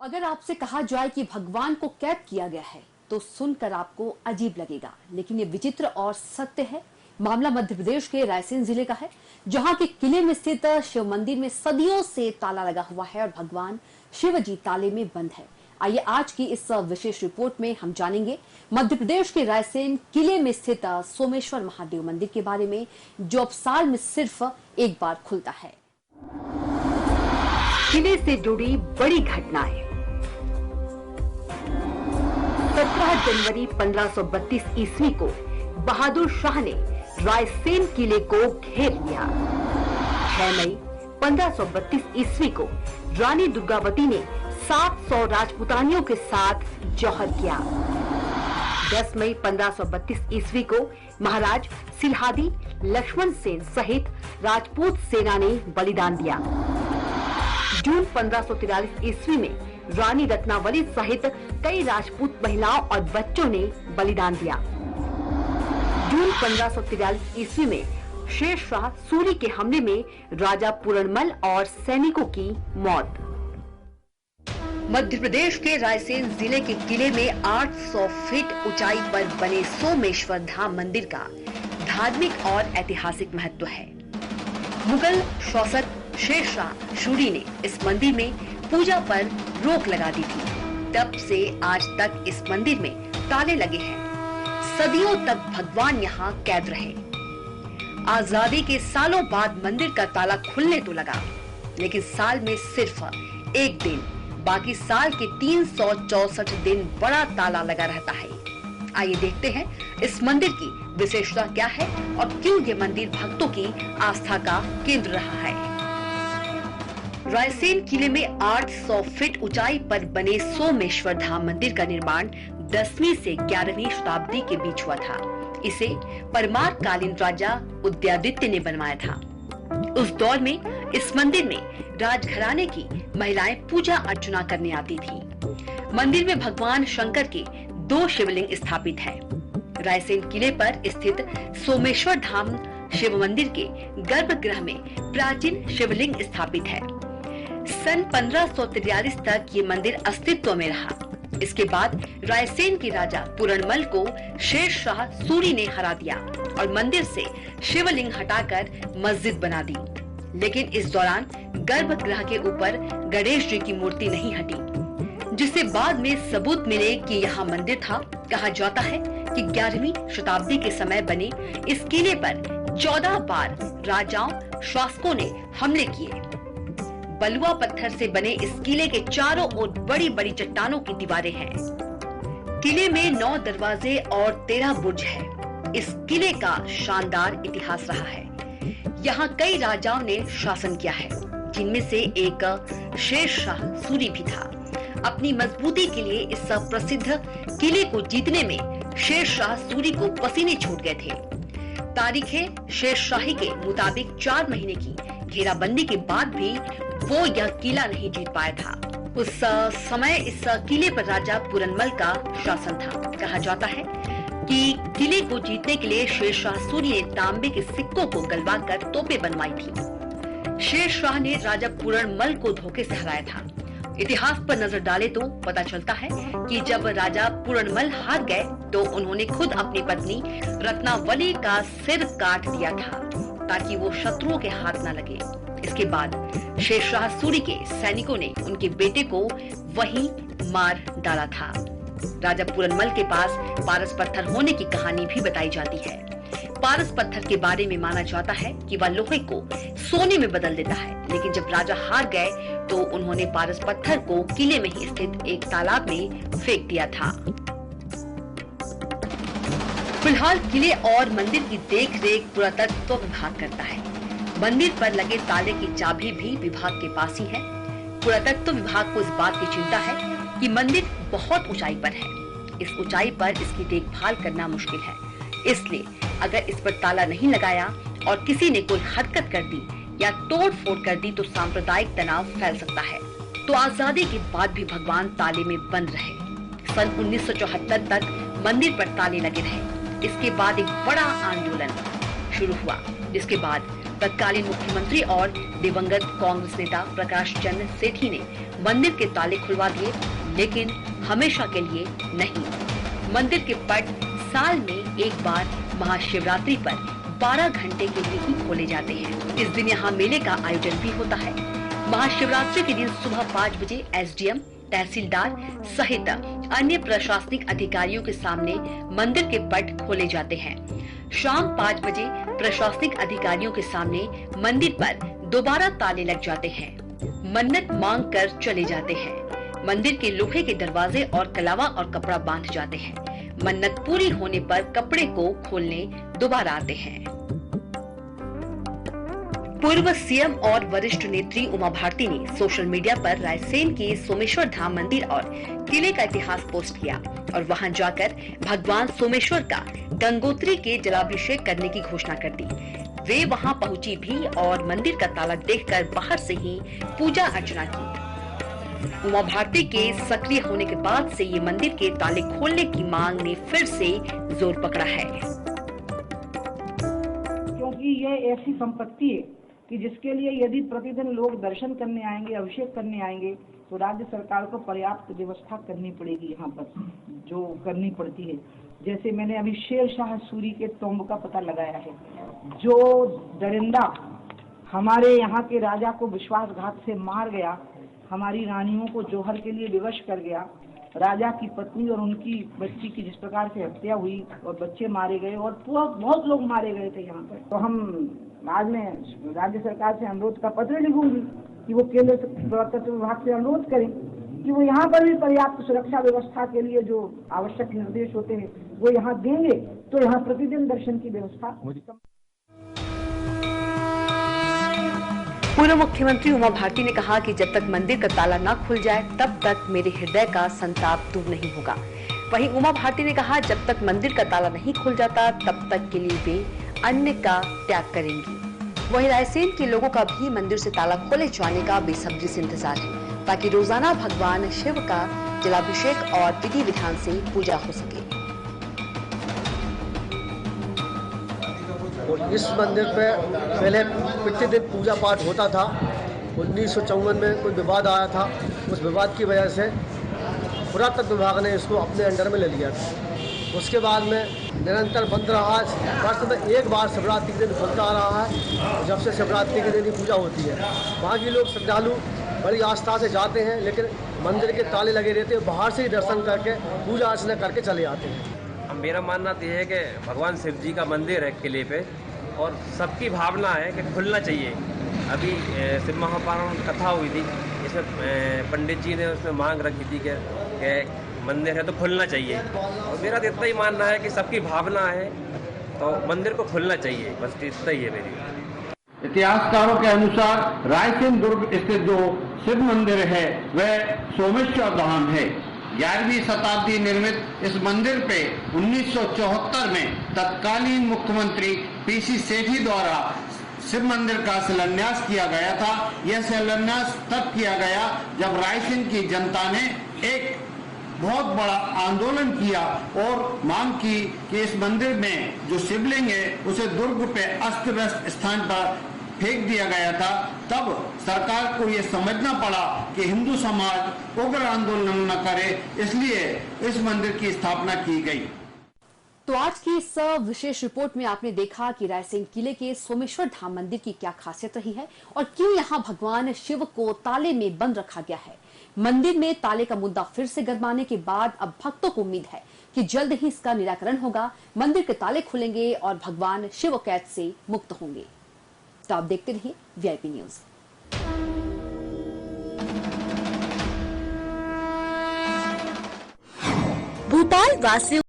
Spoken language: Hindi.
अगर आपसे कहा जाए कि भगवान को कैद किया गया है तो सुनकर आपको अजीब लगेगा, लेकिन ये विचित्र और सत्य है। मामला मध्य प्रदेश के रायसेन जिले का है, जहां के किले में स्थित शिव मंदिर में सदियों से ताला लगा हुआ है और भगवान शिव जी ताले में बंद है। आइए आज की इस विशेष रिपोर्ट में हम जानेंगे मध्य प्रदेश के रायसेन किले में स्थित सोमेश्वर महादेव मंदिर के बारे में, जो अब साल में सिर्फ एक बार खुलता है। किले से जुड़ी बड़ी घटनाएं। 17 जनवरी 1532 ईस्वी को बहादुर शाह ने रायसेन किले को घेर लिया। 6 मई 1532 ईस्वी को रानी दुर्गावती ने 700 राजपुतानियों के साथ जौहर किया। 10 मई 1532 ईस्वी को महाराज सिलहादी लक्ष्मण सेन सहित राजपूत सेना ने बलिदान दिया। जून 1543 ईस्वी में रानी रत्नावली सहित कई राजपूत महिलाओं और बच्चों ने बलिदान दिया। जून 1543 ईस्वी में शेर शाह सूरी के हमले में राजा पूरणमल और सैनिकों की मौत। मध्य प्रदेश के रायसेन जिले के किले में 800 फीट ऊंचाई पर बने सोमेश्वर धाम मंदिर का धार्मिक और ऐतिहासिक महत्व है। मुगल शासक शेर शाह सूरी ने इस मंदिर में पूजा पर रोक लगा दी थी। तब से आज तक इस मंदिर में ताले लगे हैं। सदियों तक भगवान यहाँ कैद रहे। आजादी के सालों बाद मंदिर का ताला खुलने तो लगा, लेकिन साल में सिर्फ एक दिन, बाकी साल के 364 दिन बड़ा ताला लगा रहता है। आइए देखते हैं इस मंदिर की विशेषता क्या है और क्यों ये मंदिर भक्तों की आस्था का केंद्र रहा है। रायसेन किले में 800 फीट ऊंचाई पर बने सोमेश्वर धाम मंदिर का निर्माण 10वीं से 11वीं शताब्दी के बीच हुआ था। इसे परमार कालीन राजा उदयादित्य ने बनवाया था। उस दौर में इस मंदिर में राजघराने की महिलाएं पूजा अर्चना करने आती थी। मंदिर में भगवान शंकर के 2 शिवलिंग स्थापित है। रायसेन किले पर स्थित सोमेश्वर धाम शिव मंदिर के गर्भगृह में प्राचीन शिवलिंग स्थापित है। सन 1543 तक ये मंदिर अस्तित्व में रहा। इसके बाद रायसेन के राजा पूरणमल को शेर शाह सूरी ने हरा दिया और मंदिर से शिवलिंग हटाकर मस्जिद बना दी। लेकिन इस दौरान गर्भगृह के ऊपर गणेश जी की मूर्ति नहीं हटी, जिससे बाद में सबूत मिले कि यहाँ मंदिर था। कहा जाता है कि 11वीं शताब्दी के समय बने इस किले पर 14 बार राजाओं शासकों ने हमले किए। बलुआ पत्थर से बने इस किले के चारों ओर बड़ी बड़ी चट्टानों की दीवारें हैं। किले में 9 दरवाजे और 13 बुर्ज है। इस किले का शानदार इतिहास रहा है। यहाँ कई राजाओं ने शासन किया है, जिनमें से एक शेर शाह सूरी भी था। अपनी मजबूती के लिए इस प्रसिद्ध किले को जीतने में शेर शाह सूरी को पसीने छूट गए थे। तारीखें शेर शाही के मुताबिक 4 महीने की घेराबंदी के बाद भी वो यह किला नहीं जीत पाया था। उस समय इस किले पर राजा पूरणमल का शासन था। कहा जाता है कि किले को जीतने के लिए शेर शाह सूरी ने तांबे के सिक्कों को गलवाकर तोपें बनवाई थी। शेर शाह ने राजा पूरणमल को धोखे से हराया था। इतिहास पर नजर डाले तो पता चलता है कि जब राजा पूरणमल हार गए तो उन्होंने खुद अपनी पत्नी रत्नावली का सिर काट दिया था, ताकि वो शत्रुओं के हाथ न लगे। इसके बाद शेर शाह सूरी के सैनिकों ने उनके बेटे को वहीं मार डाला था। राजा पूरणमल के पास पारस पत्थर होने की कहानी भी बताई जाती है। पारस पत्थर के बारे में माना जाता है कि वह लोहे को सोने में बदल देता है, लेकिन जब राजा हार गए तो उन्होंने पारस पत्थर को किले में ही स्थित एक तालाब में फेंक दिया था। फिलहाल किले और मंदिर की देखरेख पुरातत्व विभाग करता है। मंदिर पर लगे ताले की चाबी भी विभाग के पास ही है। पुरातत्व विभाग को इस बात की चिंता है कि मंदिर बहुत ऊंचाई पर है। इस ऊंचाई पर इसकी देखभाल करना मुश्किल है, इसलिए अगर इस पर ताला नहीं लगाया और किसी ने कोई हरकत कर दी या तोड़ फोड़ कर दी तो सांप्रदायिक तनाव फैल सकता है। तो आजादी के बाद भी भगवान ताले में बंद रहे। सन 1974 तक मंदिर पर ताले लगे रहे। इसके बाद एक बड़ा आंदोलन शुरू हुआ, जिसके बाद तत्कालीन मुख्यमंत्री और दिवंगत कांग्रेस नेता प्रकाश चंद्र सेठी ने मंदिर के ताले खुलवा दिए, लेकिन हमेशा के लिए नहीं। मंदिर के पट साल में एक बार महाशिवरात्रि पर 12 घंटे के लिए ही खोले जाते हैं। इस दिन यहाँ मेले का आयोजन भी होता है। महाशिवरात्रि के दिन सुबह 5 बजे एसडीएम, तहसीलदार सहित अन्य प्रशासनिक अधिकारियों के सामने मंदिर के पट खोले जाते हैं। शाम 5 बजे प्रशासनिक अधिकारियों के सामने मंदिर पर दोबारा ताले लग जाते हैं। मन्नत मांग कर चले जाते हैं। मंदिर के लोहे के दरवाजे और कलावा और कपड़ा बांध जाते हैं। मन्नत पूरी होने पर कपड़े को खोलने दोबारा आते हैं। पूर्व सीएम और वरिष्ठ नेत्री उमा भारती ने सोशल मीडिया पर रायसेन के सोमेश्वर धाम मंदिर और किले का इतिहास पोस्ट किया और वहां जाकर भगवान सोमेश्वर का गंगोत्री के जलाभिषेक करने की घोषणा कर दी। वे वहां पहुंची भी और मंदिर का ताला देखकर बाहर से ही पूजा अर्चना की। उमा भारती के सक्रिय होने के बाद से ये मंदिर के ताले खोलने की मांग ने फिर से जोर पकड़ा है, क्योंकि ये ऐसी संपत्ति है कि जिसके लिए यदि प्रतिदिन लोग दर्शन करने आएंगे, अभिषेक करने आएंगे, तो राज्य सरकार को पर्याप्त व्यवस्था करनी पड़ेगी। यहाँ पर जो करनी पड़ती है, जैसे मैंने अभी शेर शाह सूरी के तोम्ब का पता लगाया है, जो दरिंदा हमारे यहाँ के राजा को विश्वासघात से मार गया, हमारी रानियों को जौहर के लिए विवश कर गया, राजा की पत्नी और उनकी बच्ची की जिस प्रकार से हत्या हुई और बच्चे मारे गए और बहुत लोग मारे गए थे यहाँ पर। तो हम बाद में राज्य सरकार से अनुरोध का पत्र लिखूंगी कि वो केंद्र पुरातत्व विभाग से अनुरोध करें कि वो यहाँ पर भी पर्याप्त सुरक्षा व्यवस्था के लिए जो आवश्यक निर्देश होते हैं वो यहाँ देंगे, तो यहाँ प्रतिदिन दर्शन की व्यवस्था। पूर्व मुख्यमंत्री उमा भारती ने कहा कि जब तक मंदिर का ताला न खुल जाए तब तक मेरे हृदय का संताप दूर नहीं होगा। वहीं उमा भारती ने कहा जब तक मंदिर का ताला नहीं खुल जाता तब तक के लिए वे अन्न का त्याग करेंगी। वहीं रायसेन के लोगों का भी मंदिर से ताला खोले जाने का बेसब्री से इंतजार है ताकि रोजाना भगवान शिव का जलाभिषेक और विधि विधान से पूजा हो सके। इस मंदिर पे पहले प्रतिदिन पूजा पाठ होता था। 1954 में कोई विवाद आया था, उस विवाद की वजह से पुरातत्व विभाग ने इसको अपने अंडर में ले लिया था। उसके बाद में निरंतर बंद रहा। वर्ष में एक बार शिवरात्रि के दिन खुलता आ रहा है। जब से शिवरात्रि के दिन ही पूजा होती है, वहाँ के लोग श्रद्धालु बड़ी आस्था से जाते हैं, लेकिन मंदिर के ताले लगे रहते हैं। बाहर से ही दर्शन करके पूजा अर्चना करके चले आते हैं। मेरा मानना तो है कि भगवान शिव जी का मंदिर है किले पे, और सबकी भावना है कि खुलना चाहिए। अभी शिव महापुराण कथा हुई थी, इसमें पंडित जी ने उसमें मांग रखी थी कि मंदिर है तो खुलना चाहिए, और मेरा तो इतना ही मानना है कि सबकी भावना है तो मंदिर को खुलना चाहिए, बस इतना ही है मेरी। इतिहासकारों के अनुसार रायसेन दुर्ग स्थित जो शिव मंदिर है वह सोमेश्वर धाम है। 11वीं शताब्दी निर्मित इस मंदिर पे 1974 में तत्कालीन मुख्यमंत्री पीसी सेठी द्वारा शिव मंदिर का शिलान्यास किया गया था। यह शिलान्यास तब किया गया जब रायसेन की जनता ने एक बहुत बड़ा आंदोलन किया और मांग की कि इस मंदिर में जो शिवलिंग है उसे दुर्ग पे अस्त व्यस्त स्थान पर फेंक दिया गया था। तब सरकार को यह समझना पड़ा कि हिंदू समाज उग्र आंदोलन न करे, इसलिए इस मंदिर की स्थापना की गई। तो आज की इस विशेष रिपोर्ट में आपने देखा कि रायसेन किले के सोमेश्वर धाम मंदिर की क्या खासियत रही है और क्यों यहाँ भगवान शिव को ताले में बंद रखा गया है। मंदिर में ताले का मुद्दा फिर से गरमाने के बाद अब भक्तों को उम्मीद है कि जल्द ही इसका निराकरण होगा, मंदिर के ताले खुलेंगे और भगवान शिव कैद से मुक्त होंगे। तो आप देखते रहिए वीआईपी न्यूज। भोपाल वासियों